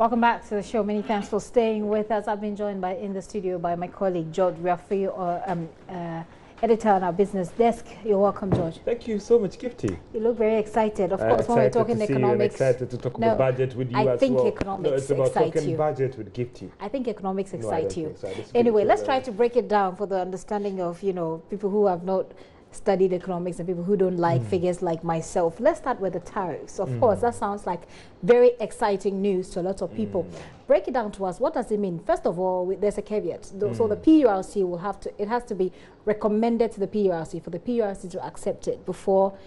Welcome back to the show. Many thanks for staying with us. I've been joined in the studio by my colleague George Rafi, editor on our business desk. You're welcome, George. Thank you so much, Gifty. You look very excited. Of course, when we're talking economics. Excited to talk about budget with you as well. I think economics it's about excite talking you. budget with Gifty. I think economics excite you. So. Anyway, let's try to break it down for the understanding of people who have not studied economics and people who don't like figures like myself. Let's start with the tariffs. Of course, that sounds like very exciting news to a lot of people. Break it down to us. What does it mean? First of all, there's a caveat. So the PURC will have to, it has to be recommended to the PURC for the PURC to accept it before,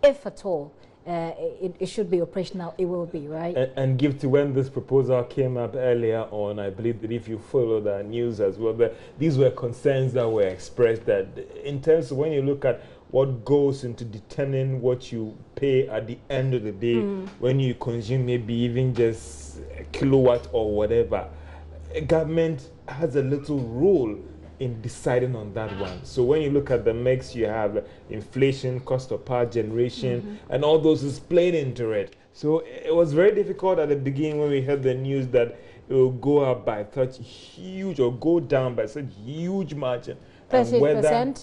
if at all, it should be operational. It will be, right? And Gifty, when this proposal came up earlier on, I believe that if you follow the news as well, that these were concerns that were expressed that in terms of when you look at what goes into determining what you pay at the end of the day, when you consume maybe even just a kilowatt or whatever, government has a little role in deciding on that one. So when you look at the mix, you have inflation, cost of power generation, and all those is played into it. So it was very difficult at the beginning when we heard the news that it will go up by such huge, or go down by such huge margin. 30%? And whether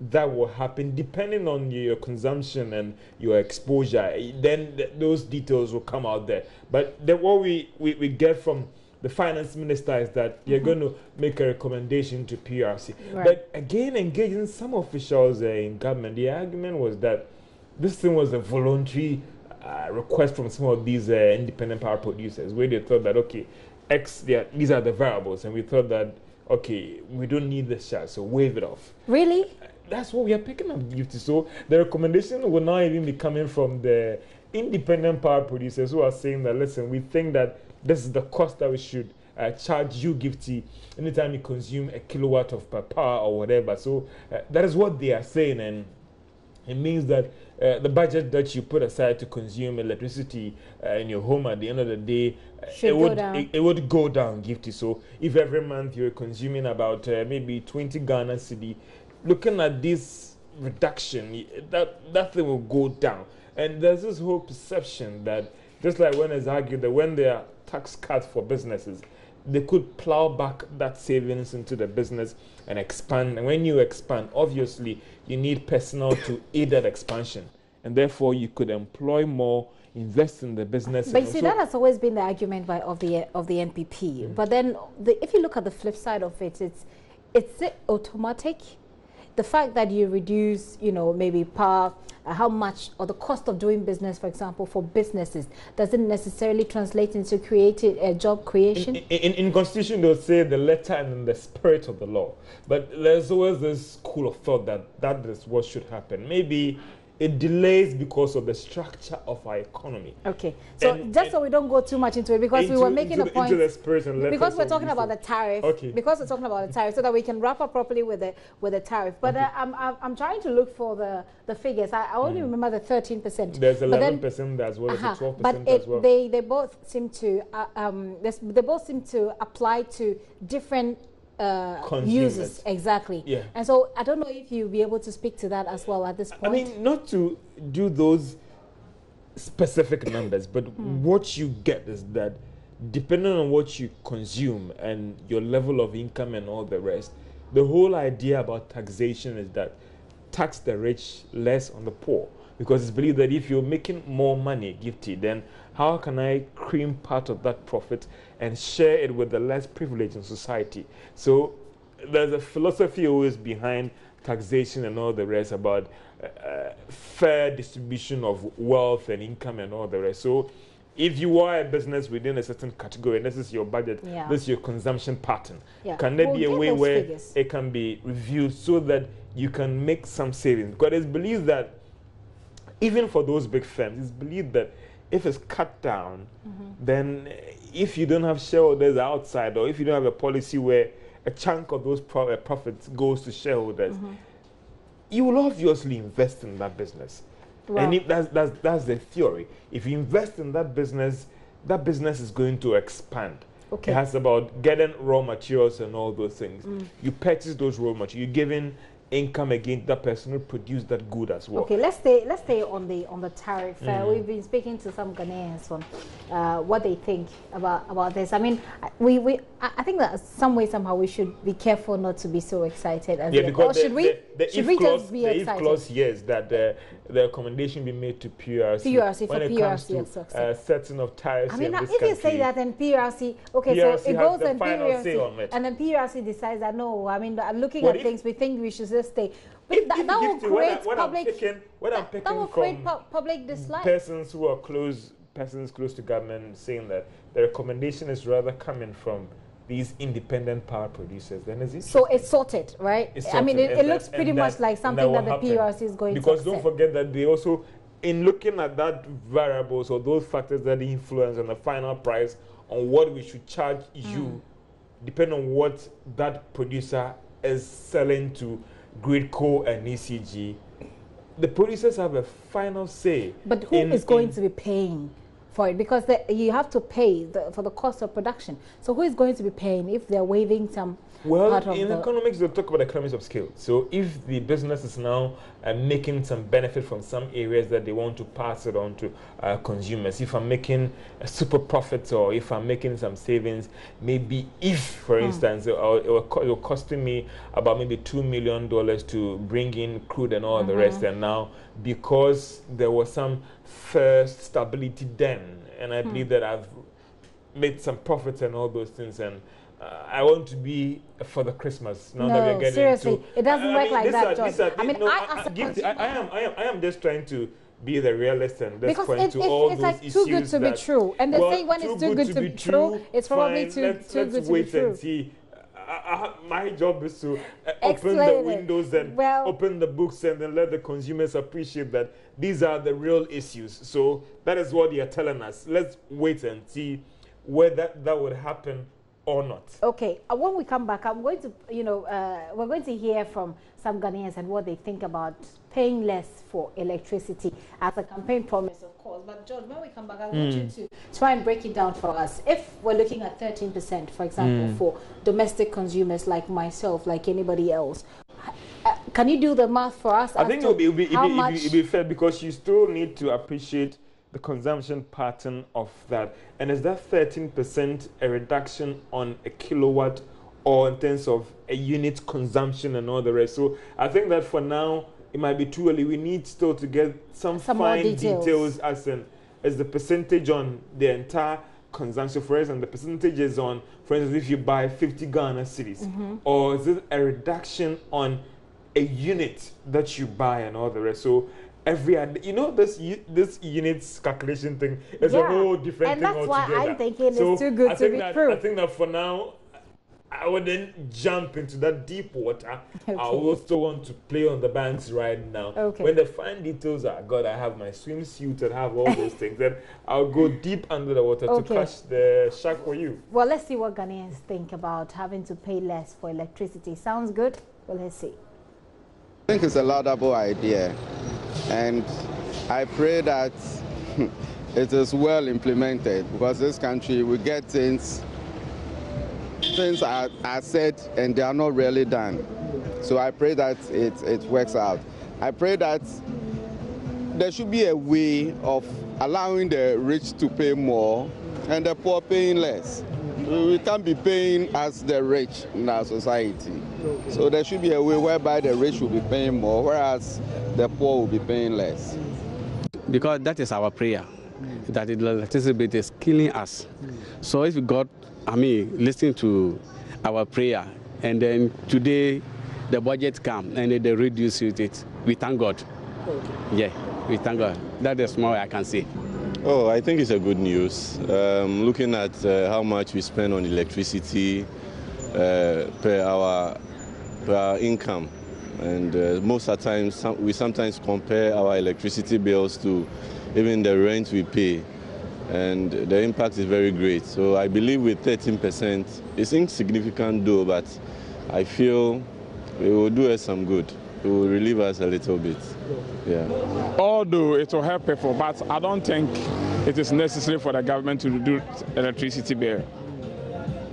that will happen, depending on your consumption and your exposure, then those details will come out there. But what we get from the finance minister is that you're going to make a recommendation to PRC. Right. But again, engaging some officials in government, the argument was that this thing was a voluntary request from some of these independent power producers, where they thought that, okay, these are the variables, and we thought that, okay, we don't need this charge, so waive it off. Really? That's what we are picking up, Gifty. So the recommendation will now even be coming from the independent power producers who are saying that, listen, we think that this is the cost that we should charge you, Gifty, anytime you consume a kilowatt of per power or whatever. So that is what they are saying, and it means that the budget that you put aside to consume electricity in your home at the end of the day, it would go down, Gifty. So if every month you're consuming about maybe 20 Ghana cedi, looking at this reduction, that thing will go down. And there's this whole perception that, just like when it's argued that when there are tax cuts for businesses, they could plow back that savings into the business and expand. And when you expand, obviously, you need personnel to aid that expansion. And therefore, you could employ more, invest in the business. But you see, that has always been the argument of the NPP. But then, if you look at the flip side of it, it's automatic. The fact that you reduce, maybe power, how much, or the cost of doing business, for example, for businesses, doesn't necessarily translate into job creation? In Constitution, they'll say the letter and the spirit of the law. But there's always this school of thought that is what should happen. Maybe it delays because of the structure of our economy. Okay, so just so we don't go too much into it, because we were making a point, because we're talking about the tariff. Okay. Because we're talking about the tariff, so that we can wrap up properly with the tariff. But I'm trying to look for the figures. I only remember the 13%. There's 11% as well as 12% but as well. They both seem to apply to different uses, exactly. Yeah. And so I don't know if you'll be able to speak to that as well at this point. I mean, not to do those specific numbers, but what you get is that depending on what you consume and your level of income and all the rest, the whole idea about taxation is that tax the rich, less on the poor. Because it's believed that if you're making more money, Gifty, then how can I cream part of that profit and share it with the less privileged in society? So there's a philosophy always behind taxation and all the rest about fair distribution of wealth and income and all the rest. So if you are a business within a certain category, and this is your budget, this is your consumption pattern, can there be a way where it can be reviewed so that you can make some savings? Because it's believed that even for those big firms, it's believed that if it's cut down, then if you don't have shareholders outside, or if you don't have a policy where a chunk of those profits goes to shareholders, you will obviously invest in that business. Wow. And if that's the theory. If you invest in that business is going to expand. It has about getting raw materials and all those things. You purchase those raw materials. You're giving income again that person who produced that good as well. Okay, let's stay on the tariff. We've been speaking to some Ghanaians on what they think about this. I mean, I think that some way somehow we should be careful not to be so excited as because should we just be excited? The if clause here is that the recommendation be made to PRC when it comes to setting of tariffs. I mean, in this if country, you say that, then PRC, okay, PRC so it goes and PRC, and then PRC decides that no, I mean, looking at things, we think we should just stay. But that will create public dislike. Persons who are close to government saying that the recommendation is rather coming from these independent power producers, then is it? So it's sorted, right? I mean, it looks pretty much like something that the PRC is going to accept. Because don't forget that they also, in looking at that variables or those factors that influence on the final price on what we should charge you, depending on what that producer is selling to Gridco and ECG, the producers have a final say. But who is going to be paying for it? Because you have to pay for the cost of production. So who is going to be paying if they're waiving some part of in economics, we'll talk about economies of scale. So if the business is now making some benefit from some areas that they want to pass it on to consumers, if I'm making a super profit or if I'm making some savings, maybe if, for instance, it was costing me about maybe $2 million to bring in crude and all the rest, and now because there was some first stability then, and I believe that I've made some profits and all those things, and I want to be for the Christmas. Now that we're getting seriously, it doesn't work like that, George. I am just trying to be the realist and just point to all those like issues. Too good to be true, and they say when it's too good to be true, it's probably too good to be true. Let's wait and see. My job is to open the windows and open the books and then let the consumers appreciate that these are the real issues. So that is what they are telling us. Let's wait and see whether that would happen or not. Okay, when we come back, I'm going to, we're going to hear from some Ghanaians and what they think about paying less for electricity as a campaign promise, of course. But George, when we come back, I want you to try and break it down for us. If we're looking at 13%, for example, for domestic consumers like myself, like anybody else, can you do the math for us? I think it'll be fair because you still need to appreciate the consumption pattern of that. And is that 13% a reduction on a kilowatt or in terms of a unit consumption and all the rest? So I think that for now, it might be too early. We need still to get some fine details as the percentage on the entire consumption. For instance, the percentage is on, for instance, if you buy 50 Ghana cedis, or is it a reduction on a unit that you buy and all the rest? So this units calculation thing is a whole different thing altogether. And that's why I'm thinking it's too good to be true. I think that for now, I wouldn't jump into that deep water. I also want to play on the banks right now. When the fine details are good, I have my swimsuit and have all those things, then I'll go deep under the water to catch the shark for you. Well, let's see what Ghanaians think about having to pay less for electricity. Sounds good? Well, let's see. I think it's a laudable idea, and I pray that it is well implemented, because this country, we get things are said and they are not really done. So I pray that it works out. I pray that there should be a way of allowing the rich to pay more and the poor paying less. We can't be paying as the rich in our society. So there should be a way whereby the rich will be paying more, whereas the poor will be paying less. Because that is our prayer, that the electricity is killing us. So if God, listen to our prayer, and then today the budget come and they reduce it, we thank God. Yeah, we thank God. That is more I can say. Oh, I think it's a good news. Looking at how much we spend on electricity per our income, and most of the times we sometimes compare our electricity bills to even the rent we pay, and the impact is very great. So I believe with 13%, it's insignificant though, but I feel it will do us some good. It will relieve us a little bit. Yeah. Although it will help people, but I don't think it is necessary for the government to reduce electricity bill.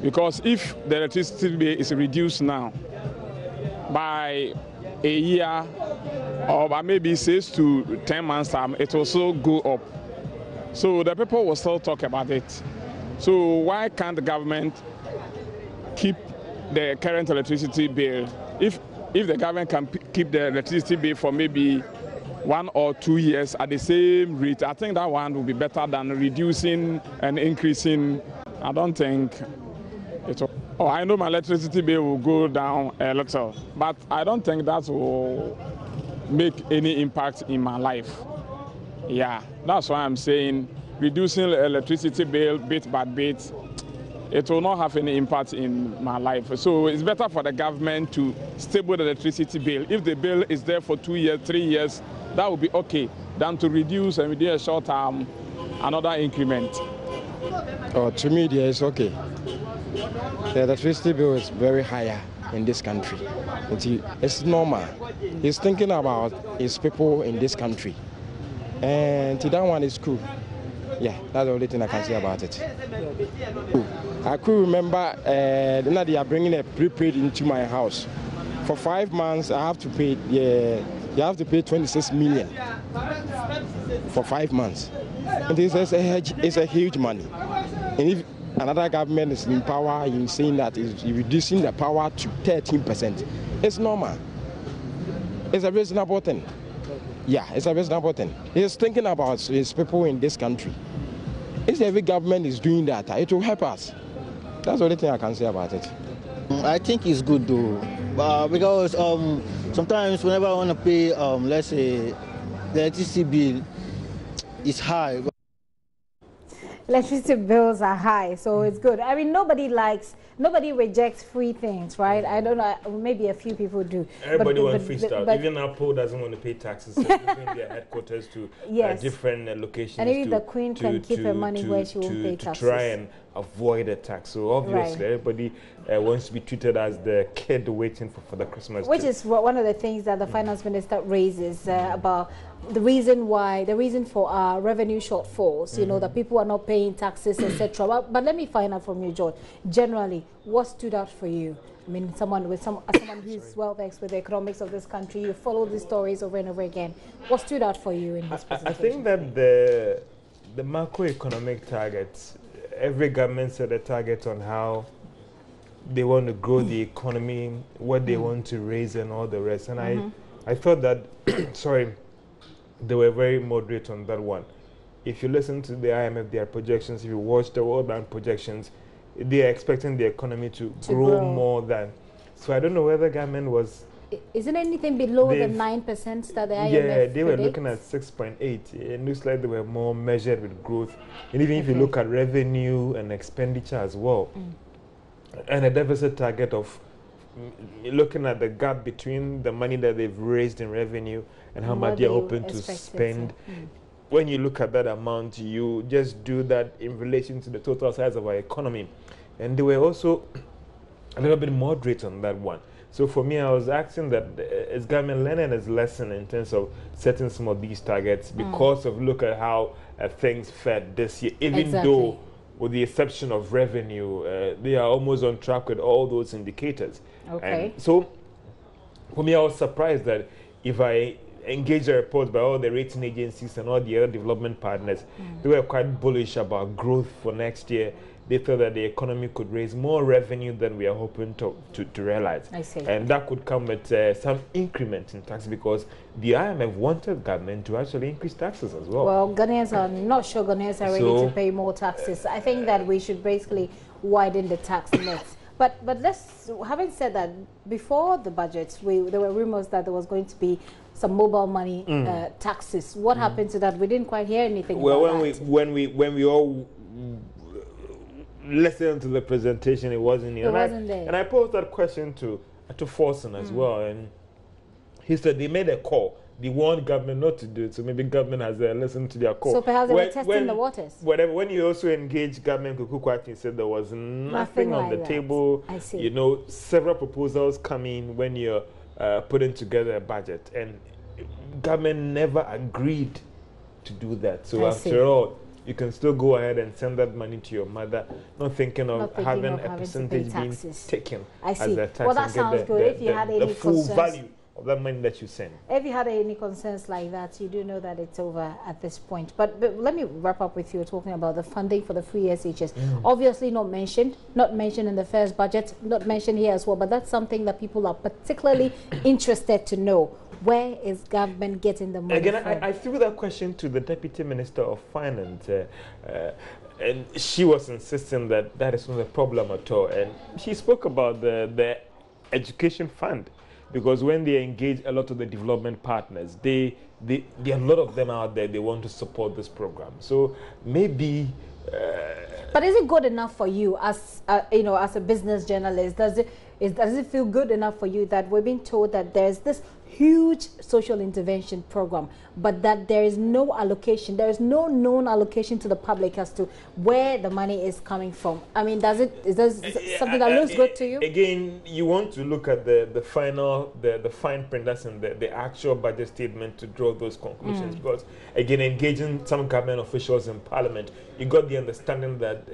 Because if the electricity bill is reduced now by a year or maybe 6 to 10 months time, it will still go up. So the people will still talk about it. So why can't the government keep the current electricity bill? If the government can keep the electricity bill for maybe 1 or 2 years at the same rate, I think that one will be better than reducing and increasing. I don't think it will. Oh, I know my electricity bill will go down a little, but I don't think that will make any impact in my life. Yeah, that's why I'm saying reducing the electricity bill bit by bit, it will not have any impact in my life. So it's better for the government to stable the electricity bill. If the bill is there for 2 years, 3 years, that would be okay, than to reduce and within a short term another increment. Oh, to me, yeah, it's okay. The electricity bill is very higher in this country. It's normal. He's thinking about his people in this country. And that one is cool. Yeah, that's the only thing I can say about it. I could remember now they are bringing a prepaid into my house. For 5 months, I have to pay, you have to pay 26 million for 5 months. And it's a huge money. And if another government is in power, you're saying that is reducing the power to 13%, it's normal. It's a reasonable thing. Yeah, it's a reasonable thing. He's thinking about his people in this country. If every government is doing that, it will help us. That's the only thing I can say about it. I think it's good though, because sometimes whenever I want to pay, let's say, the electricity bill is high. Electricity bills are high, so it's good. I mean, nobody rejects free things, right? I don't know, maybe a few people do. Everybody wants free stuff. Even Apple doesn't want to pay taxes, so moving their headquarters to different locations. And even the Queen can keep her money where she won't pay taxes. To try and avoid a tax. So obviously, everybody wants to be treated as the kid waiting for the Christmas. Which is one of the things that the finance minister raises about the reason for our revenue shortfalls, you know, that people are not paying taxes, etc. But let me find out from you, George. Generally, what stood out for you? I mean, someone who's well versed with the economics of this country, you follow these stories over and over again. What stood out for you in this presentation? I think that the macroeconomic targets, every government set a target on how they want to grow the economy, what they want to raise, and all the rest. And I thought that, they were very moderate on that one. If you listen to the IMF, their projections, if you watch the World Bank projections, they are expecting the economy to grow more than. So I don't know whether government was. Isn't anything below the 9% that the IMF Yeah, they were predicts? looking at 6.8. It looks like they were more measured with growth. And even if you look at revenue and expenditure as well, and a deficit target of looking at the gap between the money that they've raised in revenue and how much they're hoping to spend. When you look at that amount, you just do that in relation to the total size of our economy. And they were also a little bit moderate on that one. So for me, I was asking that is government learning its lesson in terms of setting some of these targets because of look at how things fared this year, even though with the exception of revenue, they are almost on track with all those indicators. And so for me, I was surprised that if I engage a report by all the rating agencies and all the other development partners, they were quite bullish about growth for next year. They thought that the economy could raise more revenue than we are hoping to realize. I see. And that could come with some increment in tax because the IMF wanted government to actually increase taxes as well. Well, Ghanaians are not sure Ghanaians are ready to pay more taxes. I think that we should basically widen the tax nets. But having said that, before the budget, there were rumors that there was going to be some mobile money taxes. What happened to that? We didn't quite hear anything about that. When we all listened to the presentation, it wasn't here. And I posed that question to Forson as well, and he said they made a call. They want government not to do it, so maybe government has listened to their call. So perhaps they were testing the waters. When you also engaged government, Kuku said there was nothing on the table. I see. You know, several proposals come in when you're putting together a budget, and government never agreed to do that. So after all, you can still go ahead and send that money to your mother, not thinking of having a percentage being taken as a tax. Well, that sounds good. If you had any full value of that money that you send. If you had any concerns like that, you do know that it's over at this point. But let me wrap up with you talking about the funding for the free SHS. Obviously not mentioned in the first budget, not mentioned here as well, but that's something that people are particularly interested to know. Where is government getting the money Again, from? I threw that question to the Deputy Minister of Finance, and she was insisting that that is not a problem at all. And she spoke about the education fund, because when they engage a lot of the development partners, there are a lot of them out there, they want to support this program. So maybe... but is it good enough for you as as a business journalist? Does it feel good enough for you that we're being told that there's this huge social intervention program, but that there is no allocation, there is no known allocation to the public as to where the money is coming from? I mean, is something that looks good to you? Again, you want to look at the final, the fine print that's in the actual budget statement to draw those conclusions. Because again, engaging some government officials in Parliament, you got the understanding that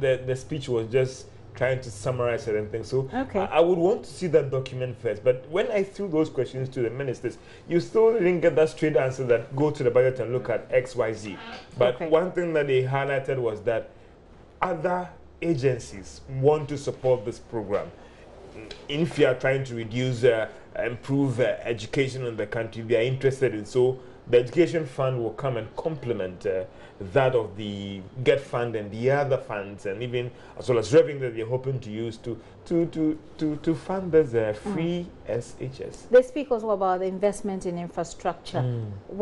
the speech was just trying to summarize certain things. So I would want to see that document first. But when I threw those questions to the ministers, you still didn't get that straight answer that go to the budget and look at X, Y, Z. But one thing that they highlighted was that other agencies want to support this program. If you are trying to reduce, improve education in the country, they are interested in. So the education fund will come and complement that of the GET fund and the other funds, and even as well as revenue that they're hoping to use to fund this free SHS. They speak also about the investment in infrastructure.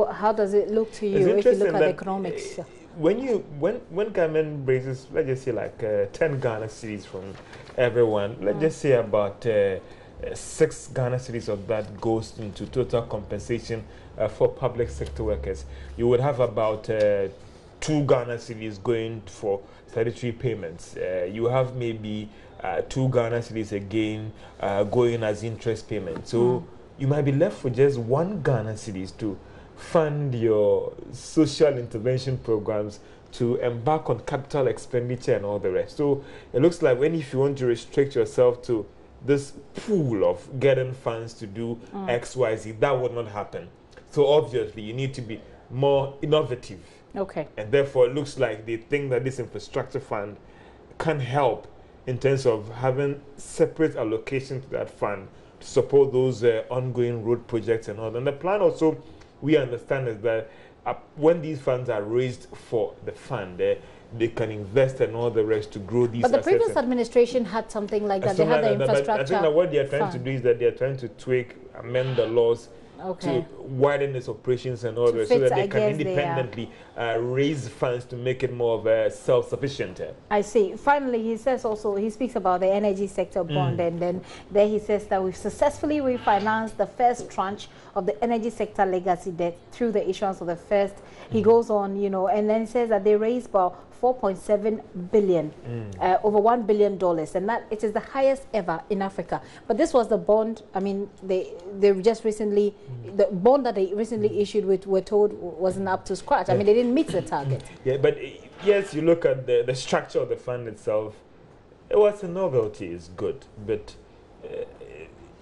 How does it look to you if you look at the economics? When government raises, let's just say like 10 Ghana cedis from everyone, let's just say about 6 Ghana cedis of that goes into total compensation for public sector workers. You would have about 2 Ghana cedis going for statutory payments. You have maybe 2 Ghana cedis again going as interest payments. So you might be left with just 1 Ghana cedis to fund your social intervention programs, to embark on capital expenditure and all the rest. So it looks like if you want to restrict yourself to this pool of getting funds to do X, Y, Z, that would not happen. So obviously you need to be more innovative. And therefore it looks like they think that this infrastructure fund can help in terms of having separate allocation to that fund to support those ongoing road projects and all. And the plan also, we understand, is that when these funds are raised for the fund, they can invest and all the rest to grow these assets. But the previous administration had something like that. They had the infrastructure. But I think that what they are trying to do is that they are trying to amend the laws to widen its operations and all that, so that they can independently raise funds to make it more of a self-sufficient. I see. Finally, he says also, he speaks about the energy sector bond, and then there he says that we've successfully refinanced the first tranche of the energy sector legacy debt through the issuance of the first. He goes on, and then he says that they raised about 4.7 billion, over $1 billion, and that it is the highest ever in Africa. But this was the bond. I mean, they just recently, the bond that they recently issued, which we're told wasn't up to scratch. I mean, they didn't meet the target. But yes, you look at the structure of the fund itself. It was a novelty, it's good, but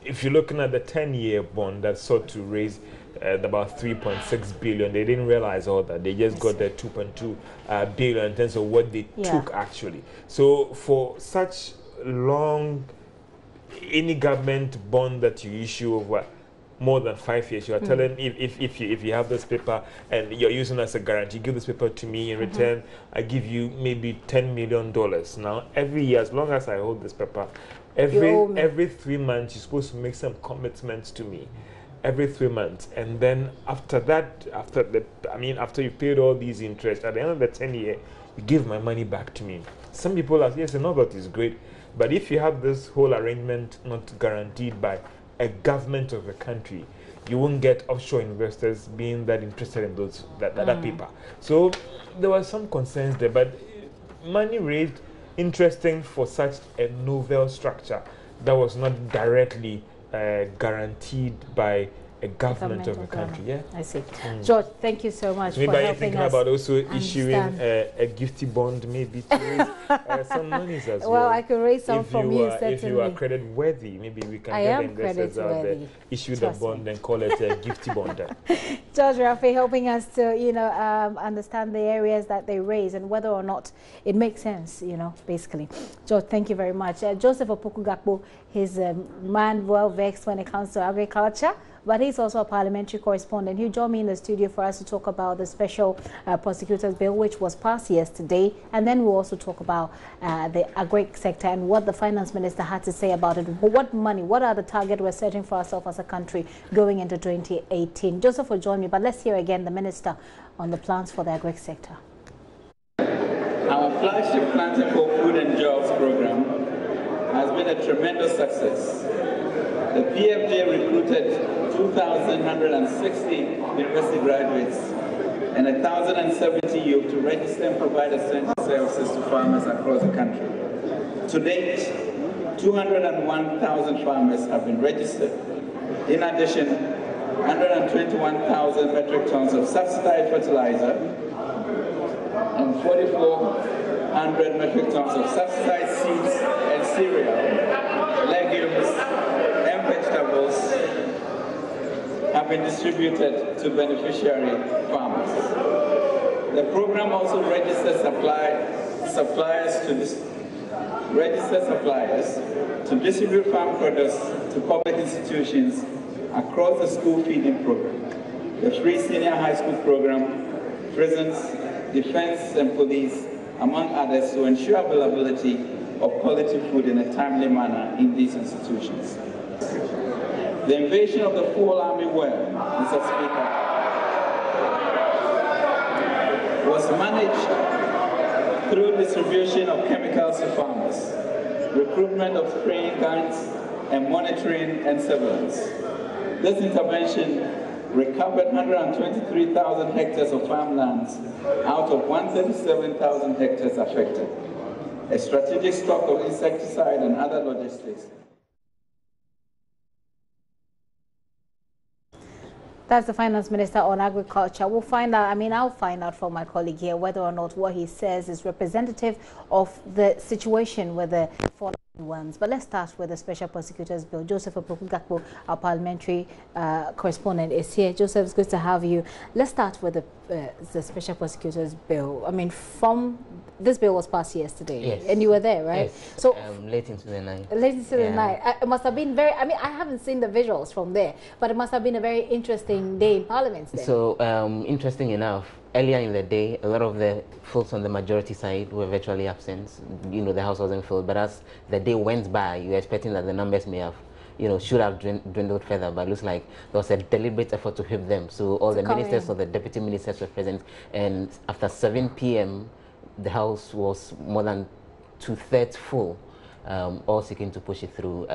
if you're looking at the 10-year bond that sought to raise about 3.6 billion, they didn't realize all that. They just got the 2.2 billion in terms of what they took actually. So for such long, any government bond that you issue over more than 5 years, you are telling if you have this paper and you're using as a guarantee, give this paper to me in return, I give you maybe $10 million. Now every year, as long as I hold this paper, every 3 months you're supposed to make some commitments to me. Every 3 months, and then after that, after you paid all these interest, at the end of the 10 year, you give my money back to me. Some people are, yes, the novelty is great, but if you have this whole arrangement not guaranteed by a government of the country, you won't get offshore investors being that interested in that paper. So there were some concerns there, but money raised, interesting for such a novel structure that was not directly guaranteed by a government of a country. Yeah, I see. George, thank you so much for helping us. Thinking about also issuing a gifty bond, maybe to raise some monies as well. Well, I could raise some from you, certainly. If you are credit worthy, maybe we can get investors out there, issue the bond and call it a gifty bond. George Rafi helping us to, understand the areas that they raise and whether or not it makes sense, basically. George, thank you very much. Joseph Opoku-Gakpo, he's a man well vexed when it comes to agriculture, but he's also a parliamentary correspondent. He'll join me in the studio for us to talk about the special prosecutor's bill, which was passed yesterday. And then we'll also talk about the agri sector and what the finance minister had to say about it. What are the targets we're setting for ourselves as a country going into 2018? Joseph will join me, but let's hear again the minister on the plans for the agri sector. Our flagship Planting for Food and Jobs program has been a tremendous success. The PFJ recruited 2,160 university graduates and 1,070 youth to register and provide essential services to farmers across the country. To date, 201,000 farmers have been registered. In addition, 121,000 metric tons of subsidized fertilizer and 4,400 metric tons of subsidized seeds and cereal, legumes, and vegetables have been distributed to beneficiary farmers. The program also registers suppliers to distribute farm products to public institutions across the school feeding program, the free senior high school program, prisons, defense and police, among others, to ensure availability of quality food in a timely manner in these institutions. The invasion of the fall army worm, Mr. Speaker, was managed through distribution of chemicals to farmers, recruitment of spraying guns, and monitoring and surveillance. This intervention recovered 123,000 hectares of farmlands out of 137,000 hectares affected. A strategic stock of insecticide and other logistics. That's the finance minister on agriculture. We'll find out, I'll find out from my colleague here whether or not what he says is representative of the situation with the fallen ones. But let's start with the special prosecutor's bill. Joseph Opoku-Gakpo, our parliamentary correspondent, is here. Joseph, it's good to have you. Let's start with the special prosecutor's bill. This bill was passed yesterday, yes, and you were there, right? Yes. So late into the night. Late into the night. It must have been very. I haven't seen the visuals from there, but it must have been a very interesting day in Parliament. Then. So interesting enough, earlier in the day, a lot of the folks on the majority side were virtually absent. The House wasn't filled. But as the day went by, you were expecting that the numbers may have, should have dwindled further. But it looks like there was a deliberate effort to whip them. So all the ministers or the deputy ministers were present, and after 7 p.m. the House was more than 2/3 full, all seeking to push it through.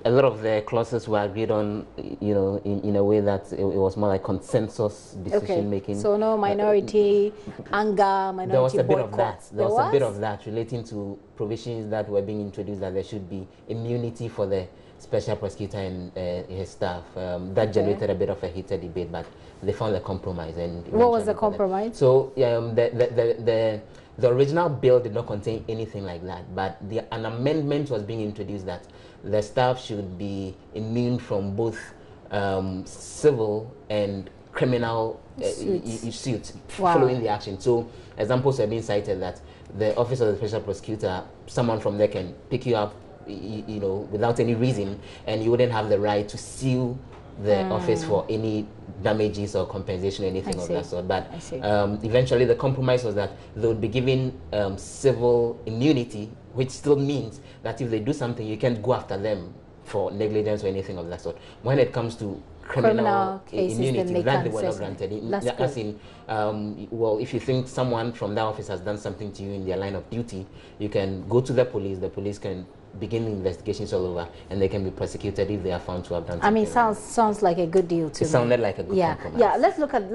A lot of the clauses were agreed on, in a way that it was more like consensus decision making. So no minority anger, minority There was a bit of boycott. that. There was a bit of that relating to provisions that were being introduced, that there should be immunity for the special prosecutor and his staff. That generated a bit of a heated debate, but they found a compromise. And what was the compromise? So the original bill did not contain anything like that, but an amendment was being introduced that the staff should be immune from both civil and criminal suits following the action. So examples have been cited that the office of the special prosecutor, someone from there can pick you up, without any reason, and you wouldn't have the right to sue the office for any damages or compensation or anything of that sort. But eventually the compromise was that they would be given civil immunity, which still means that if they do something, you can't go after them for negligence or anything of that sort. When it comes to criminal immunity, that they were not granted. As in, if you think someone from that office has done something to you in their line of duty, you can go to the police can begin investigations all over, and they can be prosecuted if they are found to have done something. Sounds like a good deal to me. It sounded like a good compromise. Yeah, let's look at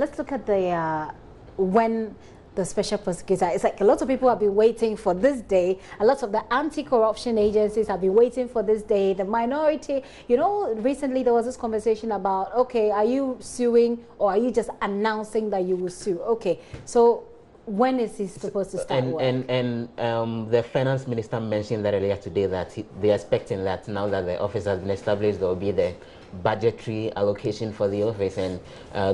the when the special prosecutor. It's like a lot of people have been waiting for this day. A lot of the anti-corruption agencies have been waiting for this day. The minority, you know, recently there was this conversation about, okay, are you suing or are you just announcing that you will sue? Okay, so when is he supposed to start work? And the finance minister mentioned that earlier today that they're expecting that now that the office has been established, there will be the budgetary allocation for the office, and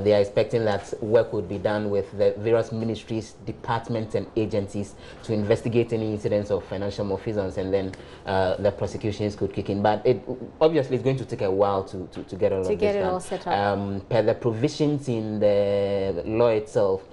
they are expecting that work would be done with the various ministries, departments and agencies to investigate any incidents of financial malfeasance, and then the prosecutions could kick in. But it obviously is going to take a while to get all of this done. All set up. Per the provisions in the law itself,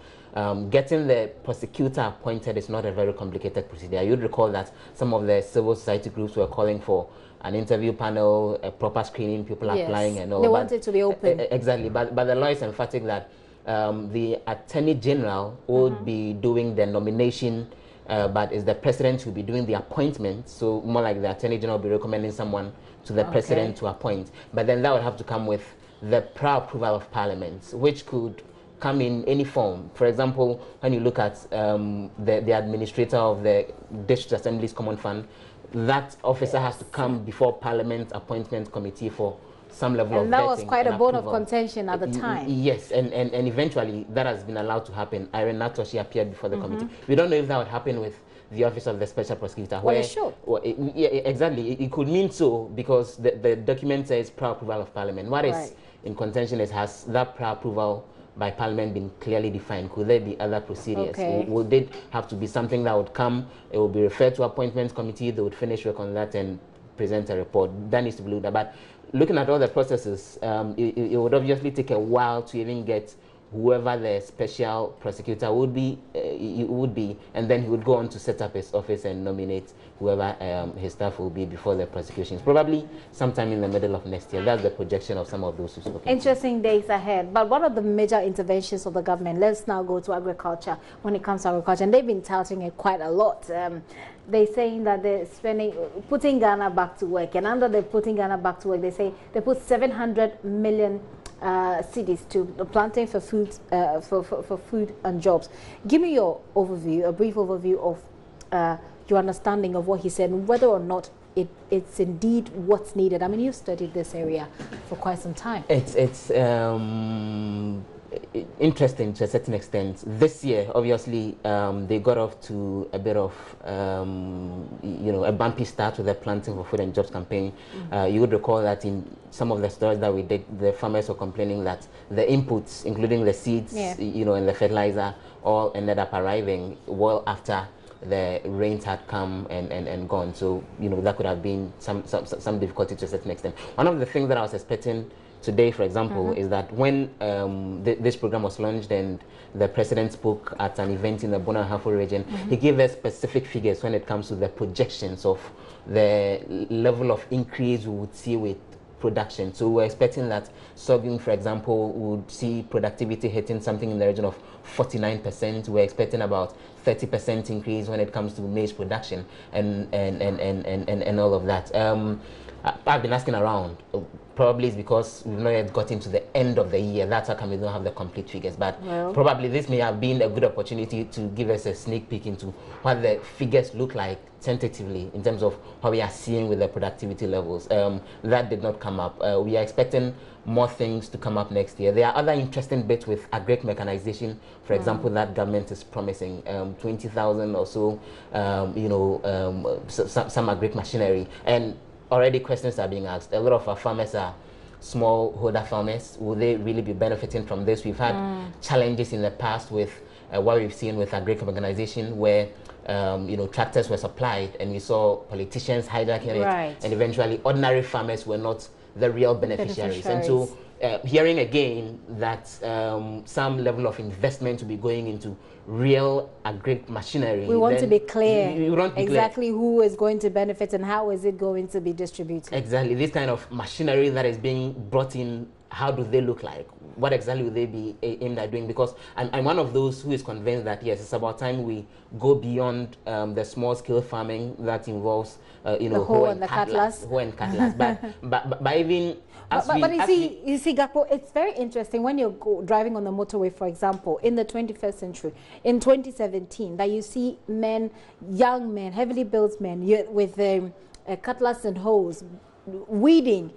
getting the prosecutor appointed is not a very complicated procedure. You'd recall that some of the civil society groups were calling for an interview panel, a proper screening, people applying and all. They want it to be open. Exactly, but the law is emphatic that the Attorney General would be doing the nomination, but it's the President who will be doing the appointment. So more like the Attorney General will be recommending someone to the President to appoint. But then that would have to come with the prior approval of Parliament, which could come in any form. For example, when you look at the administrator of the District Assembly's Common Fund, that officer has to come before Parliament Appointment Committee for some level of vetting. And that was quite a bone of approval. Contention at the time. Yes, and eventually that has been allowed to happen. Irene Natoshi appeared before the committee. We don't know if that would happen with the office of the special prosecutor. Well, it should. Yeah, exactly. It could mean so because the document says prior approval of Parliament. What is in contention is, has that prior approval by Parliament been clearly defined? Could there be other procedures? Would it have to be something that would come, it will be referred to Appointments Committee, they would finish work on that and present a report? That needs to be looked at. But looking at all the processes, it would obviously take a while to even get whoever the special prosecutor would be, and then he would go on to set up his office and nominate whoever his staff will be before the prosecutions, probably sometime in the middle of next year. That's the projection of some of those who spoke. Interesting days ahead. But what are the major interventions of the government? Let's now go to agriculture. When it comes to agriculture, and they've been touting it quite a lot. They're saying that they're putting Ghana back to work, and under the putting Ghana back to work, they say they put 700 million cities to the planting for food, for food and jobs. Give me your overview, a brief overview of your understanding of what he said, and whether or not it's indeed what's needed. I mean, you've studied this area for quite some time. It's interesting to a certain extent. This year, obviously, they got off to a bit of, a bumpy start with the Planting for Food and Jobs campaign. You would recall that in some of the stories that we did, the farmers were complaining that the inputs, including the seeds, and the fertilizer, all ended up arriving well after the rains had come and gone. So, that could have been some difficulty to a certain extent. One of the things that I was expecting today, for example, is that when this program was launched and the president spoke at an event in the Bona Hafo region, he gave us specific figures when it comes to the projections of the level of increase we would see with production. So we're expecting that sorghum, for example, would see productivity hitting something in the region of 49%. We're expecting about 30% increase when it comes to maize production and all of that. I've been asking around. Probably it's because we've not yet gotten to the end of the year. That's how come we don't have the complete figures. But probably this may have been a good opportunity to give us a sneak peek into what the figures look like tentatively in terms of what we are seeing with the productivity levels. That did not come up. We are expecting more things to come up next year. There are other interesting bits with agri mechanization, for example, that government is promising 20,000 or so, some agri machinery. And already questions are being asked. A lot of our farmers are smallholder farmers. Will they really be benefiting from this? We've had challenges in the past with what we've seen with agri organization, where tractors were supplied and we saw politicians hijacking it, and eventually ordinary farmers were not the real beneficiaries. And so hearing again that some level of investment will be going into real agri machinery. We want to be clear exactly who is going to benefit and how is it going to be distributed. Exactly. This kind of machinery that is being brought in how do they look like? What exactly will they be aimed at doing? Because I'm one of those who is convinced that yes, it's about time we go beyond the small-scale farming that involves, you know, hoe and cutlass. But even but you see, Gakpo, it's very interesting when you're driving on the motorway, for example, in the 21st century, in 2017, that you see men, young men, heavily built men, with cutlass and hoes, weeding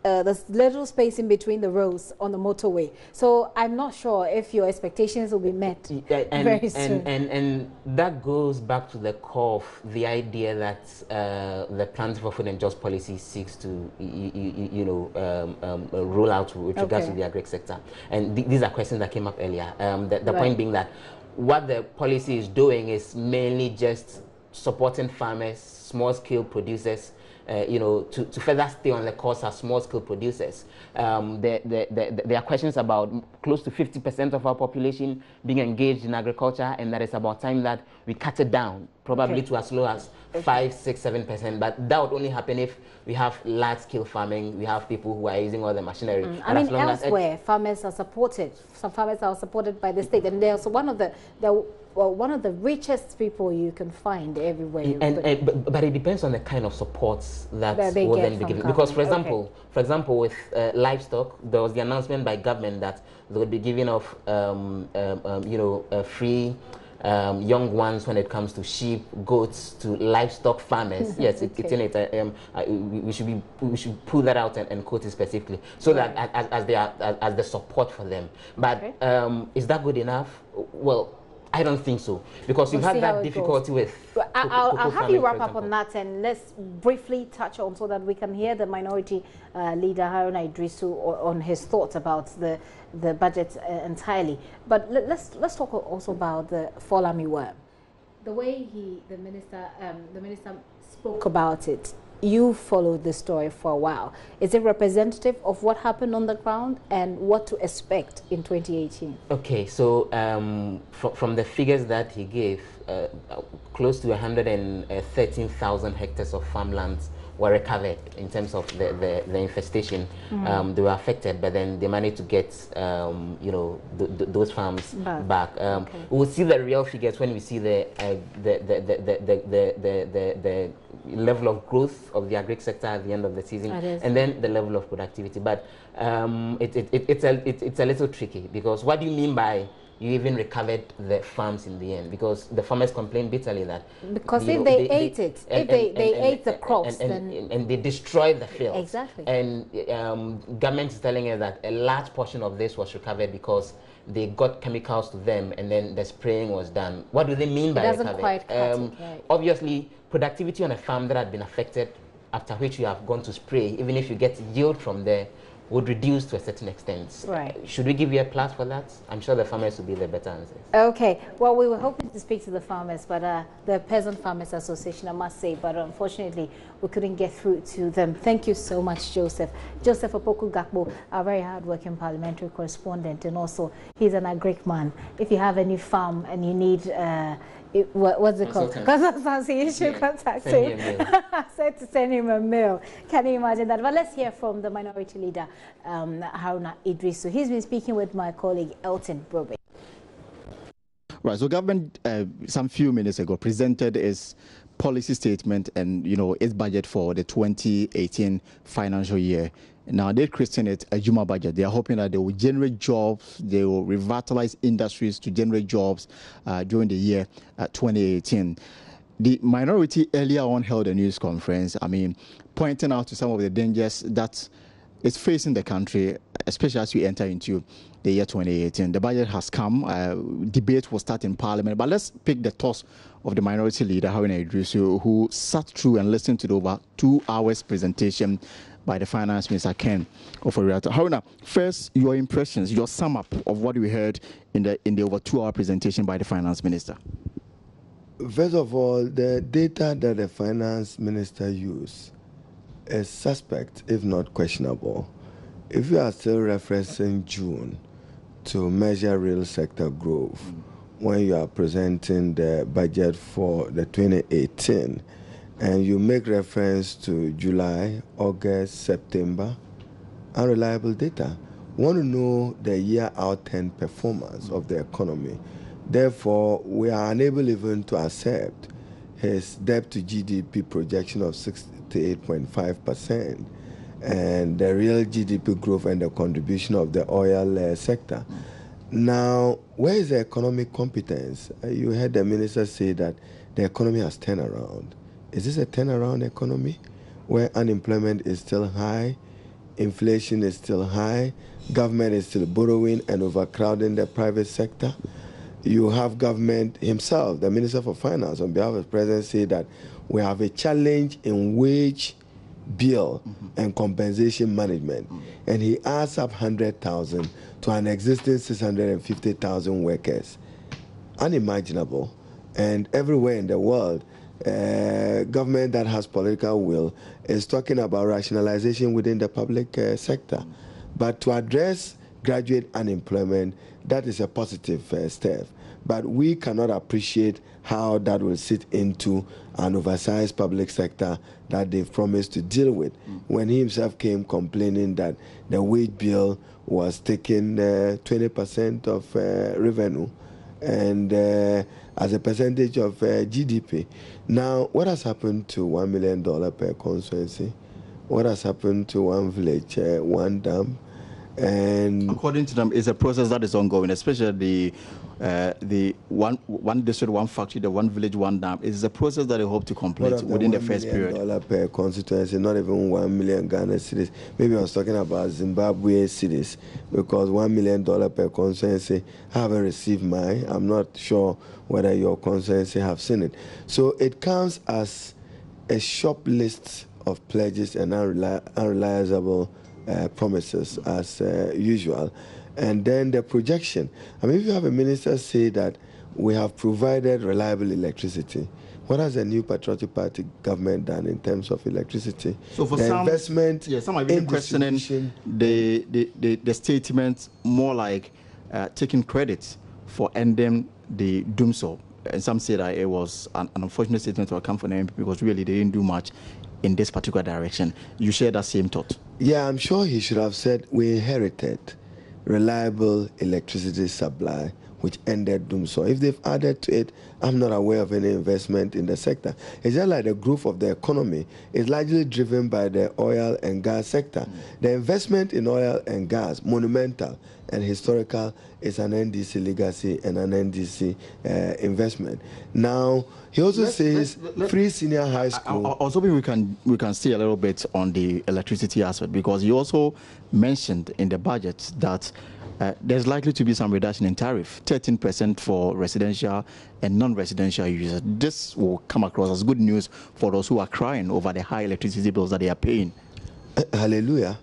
the little space in between the rows on the motorway. So I'm not sure if your expectations will be met very soon. And that goes back to the core of the idea that the Plans for Food and Jobs policy seeks to, roll out with regards to the agri sector. And these are questions that came up earlier. The point being that what the policy is doing is mainly just supporting farmers, small-scale producers, to further stay on the course as small-scale producers. There are questions about close to 50% of our population being engaged in agriculture, and that it's about time that we cut it down, probably to as low as 5, 6, 7%. But that would only happen if we have large-scale farming, we have people who are using all the machinery. I mean, elsewhere, farmers are supported. Some farmers are supported by the state, and they're also one of the richest people you can find everywhere. But it depends on the kind of supports that will then be given. Because, for example, with livestock, there was the announcement by government that they would be giving off, free young ones when it comes to sheep, goats, to livestock farmers. Yes, it's in it. We should pull that out and quote it specifically, so that as the support for them. But is that good enough? Well, I don't think so, because you've had that difficulty with. I'll have you wrap up on that, and let's briefly touch on so that we can hear the minority leader Haruna Idrisu on his thoughts about the budget entirely. But let's talk also about the fall army worm. The way the minister spoke about it. You followed the story for a while. Is it representative of what happened on the ground and what to expect in 2018? Okay, so from the figures that he gave, close to 113,000 hectares of farmlands were recovered in terms of the infestation. They were affected, but then they managed to get those farms back. We'll see the real figures when we see the level of growth of the agri sector at the end of the season, and then the level of productivity. But it's a little tricky, because what do you mean by you even recovered the farms in the end? Because the farmers complained bitterly that if they ate the crops, and they destroyed the fields. Exactly. And government is telling us that a large portion of this was recovered because they got chemicals to them, and then the spraying was done. What do they mean by recovered? Quite cut it, right. Obviously, productivity on a farm that had been affected, after which you have gone to spray, even if you get yield from there, would reduce to a certain extent. Right. Should we give you a plus for that? I'm sure the farmers will be the better answers. Okay. Well, we were hoping to speak to the farmers, but the Peasant Farmers Association, I must say, but unfortunately, we couldn't get through to them. Thank you so much, Joseph. Joseph Opoku Gakpo, our very hard-working parliamentary correspondent, and also he's an agric man. If you have any farm and you need what's it called? Consultancy, you should contact him. I said to send him a mail. Can you imagine that? But let's hear from the minority leader, Haruna Idrisu. He's been speaking with my colleague, Elton Brobe. Right, so government some few minutes ago presented its policy statement and, its budget for the 2018 financial year. Now, they christen it a Juma budget. They are hoping that they will generate jobs, they will revitalize industries to generate jobs during the year 2018. The minority earlier on held a news conference, pointing out to some of the dangers that is facing the country, especially as we enter into the year 2018. The budget has come, debate will start in Parliament, but let's pick the toss of the minority leader, Haruna Idrisu, who sat through and listened to the over 2 hours presentation by the Finance Minister, Ken Oforiatta. Haruna, first, your impressions, your sum up of what we heard in the over 2 hour presentation by the Finance Minister. First of all, the data that the Finance Minister used is suspect, if not questionable. If you are still referencing June to measure real sector growth, when you are presenting the budget for the 2018, and you make reference to July, August, September, unreliable data. want to know the year out 10 performance of the economy. Therefore, we are unable even to accept his debt to GDP projection of 68.5% and the real GDP growth and the contribution of the oil sector. Now, where is the economic competence? You heard the minister say that the economy has turned around. Is this a turnaround economy where unemployment is still high, inflation is still high, government is still borrowing and overcrowding the private sector? You have government himself, the Minister for Finance, on behalf of the President, say that we have a challenge in wage bill and compensation management. And he adds up 100,000 to an existing 650,000 workers. Unimaginable. And everywhere in the world, government that has political will is talking about rationalization within the public sector. But to address graduate unemployment, that is a positive step. But we cannot appreciate how that will sit into an oversized public sector that they've promised to deal with. When he himself came complaining that the wage bill was taking 20% of revenue and as a percentage of GDP. Now, what has happened to $1 million per constituency? What has happened to one village, one dam? And according to them, it's a process that is ongoing, especially the one district, one factory, the one village, one dam. It's a process that they hope to complete within the first period. $1 million per constituency, not even 1 million Ghana cedis. Maybe I was talking about Zimbabwe cedis, because $1 million per constituency. I haven't received mine. I'm not sure whether your constituency have seen it. So it comes as a short list of pledges and unreliable promises as usual. And then the projection. I mean, if you have a minister say that we have provided reliable electricity, what has the new Patriotic Party government done in terms of electricity? So for the some investment, some are even questioning the statement more like taking credit for ending the doomsday. And some say that it was an unfortunate statement to account for them because really they didn't do much in this particular direction. You share that same thought? Yeah, I'm sure he should have said we inherited reliable electricity supply, which ended doomsday. If they've added to it, I'm not aware of any investment in the sector. It's just like the growth of the economy is largely driven by the oil and gas sector. The investment in oil and gas, monumental and historical, is an NDC legacy and an NDC investment. Now, he also says free senior high school. Also, we can stay a little bit on the electricity aspect, because he also mentioned in the budget that there's likely to be some reduction in tariff, 13% for residential and non-residential users. This will come across as good news for those who are crying over the high electricity bills that they are paying. Hallelujah.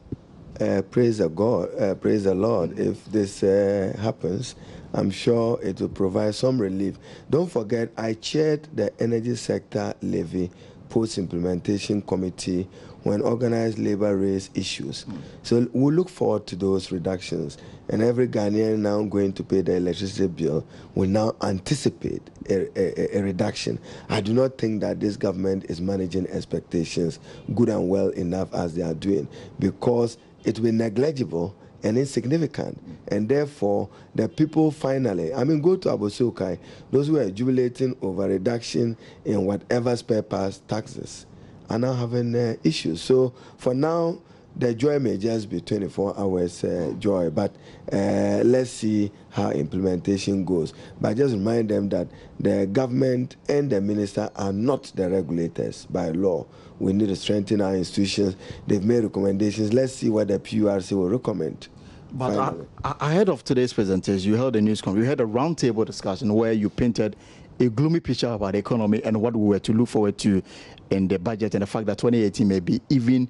Praise the God, praise the Lord. If this happens, I'm sure it will provide some relief. Don't forget, I chaired the energy sector levy post-implementation committee when organized labor raised issues. So we'll look forward to those reductions. And every Ghanaian now going to pay the electricity bill will now anticipate a reduction. I do not think that this government is managing expectations good and well enough as they are doing, because it will be negligible and insignificant. And therefore, the people finally, I mean, go to Abosokai, those who are jubilating over reduction in whatever spare parts taxes are now having issues. So for now, the joy may just be 24 hours joy, but let's see how implementation goes. But just remind them that the government and the minister are not the regulators by law. We need to strengthen our institutions. They've made recommendations. Let's see what the PURC will recommend. But ahead of today's presentation, you held a news conference. You had a roundtable discussion where you painted a gloomy picture about the economy and what we were to look forward to in the budget, and the fact that 2018 may be even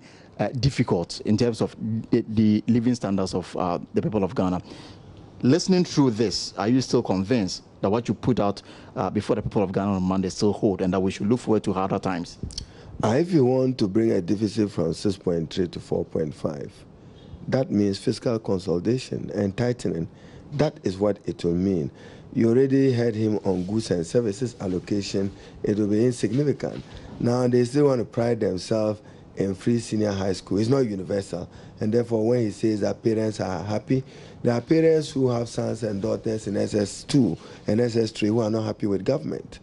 difficult in terms of the living standards of the people of Ghana. Listening through this, are you still convinced that what you put out before the people of Ghana on Monday still hold, and that we should look forward to harder times? If you want to bring a deficit from 6.3 to 4.5, that means fiscal consolidation and tightening. That is what it will mean. You already heard him on goods and services allocation. It will be insignificant. Now they still want to pride themselves in free senior high school. It's not universal. And therefore, when he says that parents are happy, there are parents who have sons and daughters in SS2 and SS3 who are not happy with government.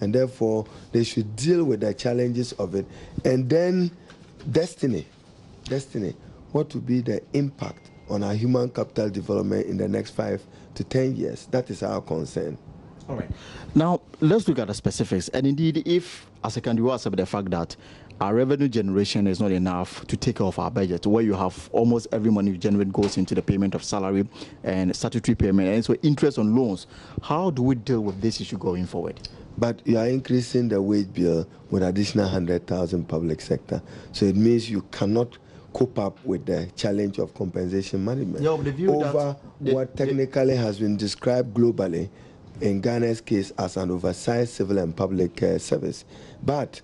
And therefore, they should deal with the challenges of it. And then, destiny. What will be the impact on our human capital development in the next 5 to 10 years? That is our concern. All right. Now, let's look at the specifics. And indeed, if, as a country, we accept the fact that our revenue generation is not enough to take care of our budget, where you have almost every money you generate goes into the payment of salary and statutory payment, and so interest on loans, how do we deal with this issue going forward? But you are increasing the wage bill with additional 100,000 public sector. So it means you cannot cope up with the challenge of compensation management over what technically has been described globally in Ghana's case as an oversized civil and public service. But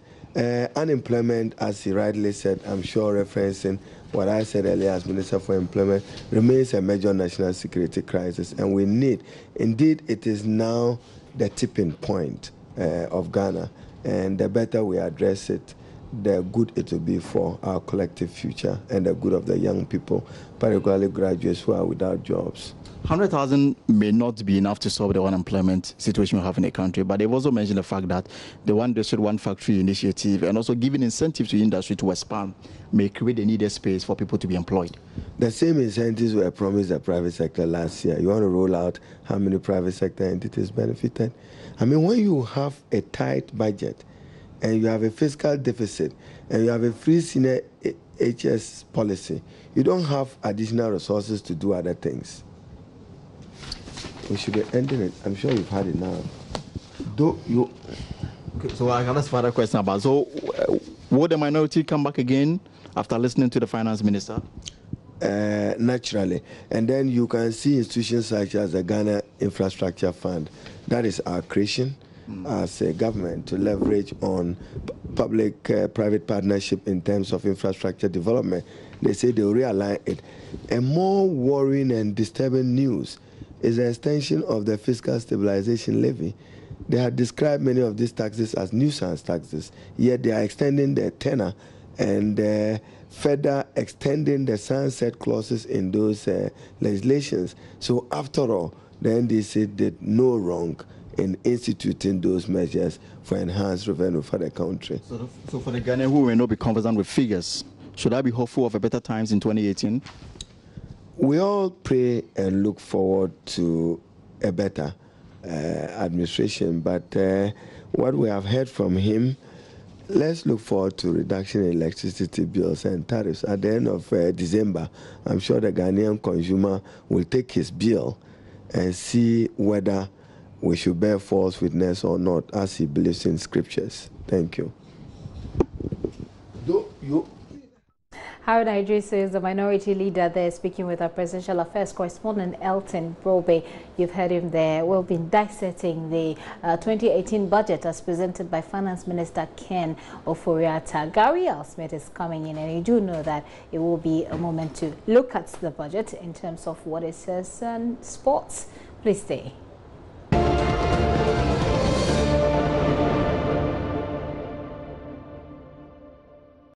unemployment, as he rightly said, I'm sure referencing what I said earlier as Minister for Employment, remains a major national security crisis, and we need, indeed, it is now the tipping point of Ghana, and the better we address it, the good it will be for our collective future and the good of the young people, particularly graduates who are without jobs. 100,000 may not be enough to solve the unemployment situation we have in the country, but they've also mentioned the fact that the One District, One Factory initiative and also giving incentives to industry to expand may create the needed space for people to be employed. The same incentives were promised the private sector last year. You want to roll out how many private sector entities benefited? I mean, when you have a tight budget and you have a fiscal deficit and you have a free senior HS policy, you don't have additional resources to do other things. We should be ending it. I'm sure you've had it now. Okay, so I have a further question about, so will the minority come back again after listening to the finance minister? Naturally. And then you can see institutions such as the Ghana Infrastructure Fund. That is our creation as a government to leverage on public-private partnership in terms of infrastructure development. They say they'll realign it. A more worrying and disturbing news is the extension of the fiscal stabilization levy. They had described many of these taxes as nuisance taxes, yet they are extending their tenor and further extending the sunset clauses in those legislations. So after all, the NDC did no wrong in instituting those measures for enhanced revenue for the country. So for the Ghanaians who may not be conversant with figures, should I be hopeful of a better times in 2018? We all pray and look forward to a better administration, but what we have heard from him, let's look forward to reduction in electricity bills and tariffs. At the end of December, I'm sure the Ghanaian consumer will take his bill and see whether we should bear false witness or not, as he believes in scriptures. Thank you. Harun Idris is the minority leader there, speaking with our presidential affairs correspondent Elton Brobe. You've heard him there. We've been dissecting the 2018 budget as presented by Finance Minister Ken Ofori-Atta. Gary L. Smith is coming in, and you do know that it will be a moment to look at the budget in terms of what it says and sports. Please stay.